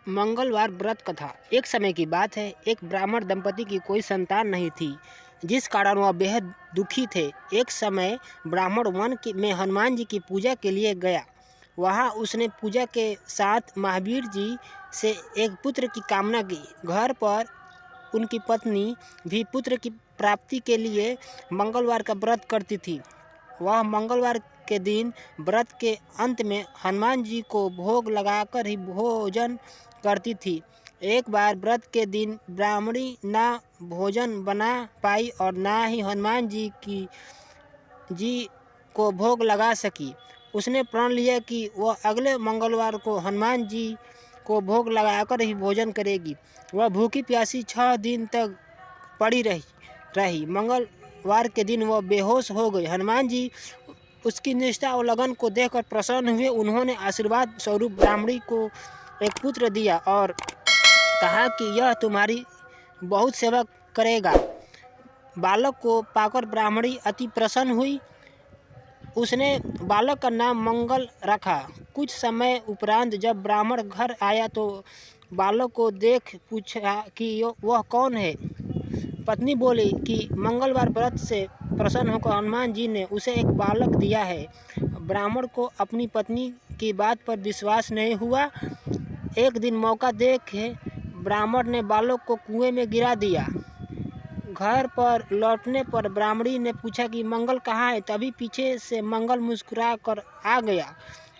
मंगलवार व्रत कथा। एक समय की बात है, एक ब्राह्मण दंपति की कोई संतान नहीं थी, जिस कारण वह बेहद दुखी थे। एक समय ब्राह्मण में हनुमान जी की पूजा के लिए गया। वहाँ उसने पूजा के साथ महावीर जी से एक पुत्र की कामना की। घर पर उनकी पत्नी भी पुत्र की प्राप्ति के लिए मंगलवार का व्रत करती थी। वह मंगलवार के दिन व्रत के अंत में हनुमान जी को भोग लगाकर ही भोजन करती थी। एक बार व्रत के दिन ब्राह्मणी ना भोजन बना पाई और ना ही हनुमान जी को भोग लगा सकी। उसने प्रण लिया कि वह अगले मंगलवार को हनुमान जी को भोग लगाकर ही भोजन करेगी। वह भूखी प्यासी 6 दिन तक पड़ी रही। मंगलवार के दिन वह बेहोश हो गई। हनुमान जी उसकी निष्ठा और लगन को देखकर प्रसन्न हुए। उन्होंने आशीर्वाद स्वरूप ब्राह्मणी को एक पुत्र दिया और कहा कि यह तुम्हारी बहुत सेवा करेगा। बालक को पाकर ब्राह्मणी अति प्रसन्न हुई। उसने बालक का नाम मंगल रखा। कुछ समय उपरांत जब ब्राह्मण घर आया तो बालक को देख पूछा कि वह कौन है। पत्नी बोली कि मंगलवार व्रत से प्रसन्न होकर हनुमान जी ने उसे एक बालक दिया है। ब्राह्मण को अपनी पत्नी की बात पर विश्वास नहीं हुआ। एक दिन मौका देखे ब्राह्मण ने बालक को कुएं में गिरा दिया। घर पर लौटने पर ब्राह्मणी ने पूछा कि मंगल कहाँ है। तभी पीछे से मंगल मुस्कुरा कर आ गया।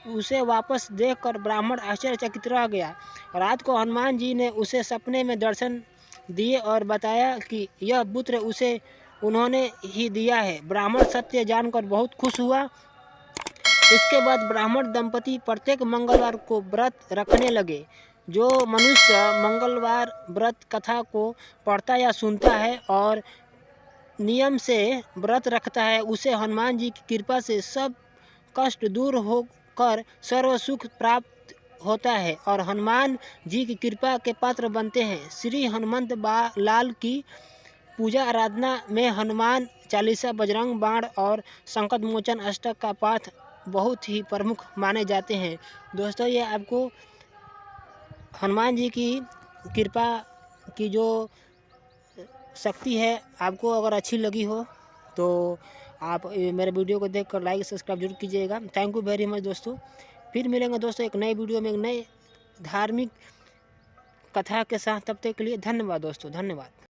उसे वापस देखकर ब्राह्मण आश्चर्यचकित रह गया। रात को हनुमान जी ने उसे सपने में दर्शन दिए और बताया कि यह पुत्र उसे उन्होंने ही दिया है। ब्राह्मण सत्य जानकर बहुत खुश हुआ। इसके बाद ब्राह्मण दंपति प्रत्येक मंगलवार को व्रत रखने लगे। जो मनुष्य मंगलवार व्रत कथा को पढ़ता या सुनता है और नियम से व्रत रखता है, उसे हनुमान जी की कृपा से सब कष्ट दूर होकर सर्व सुख प्राप्त होता है और हनुमान जी की कृपा के पात्र बनते हैं। श्री हनुमंत लाल की पूजा आराधना में हनुमान चालीसा, बजरंग बाण और संकट मोचन अष्टक का पाठ बहुत ही प्रमुख माने जाते हैं। दोस्तों, ये आपको हनुमान जी की कृपा की जो शक्ति है, आपको अगर अच्छी लगी हो तो आप मेरे वीडियो को देखकर लाइक सब्सक्राइब जरूर कीजिएगा। थैंक यू वेरी मच दोस्तों। फिर मिलेंगे दोस्तों एक नए वीडियो में, एक नए धार्मिक कथा के साथ। तब तक के लिए धन्यवाद दोस्तों, धन्यवाद।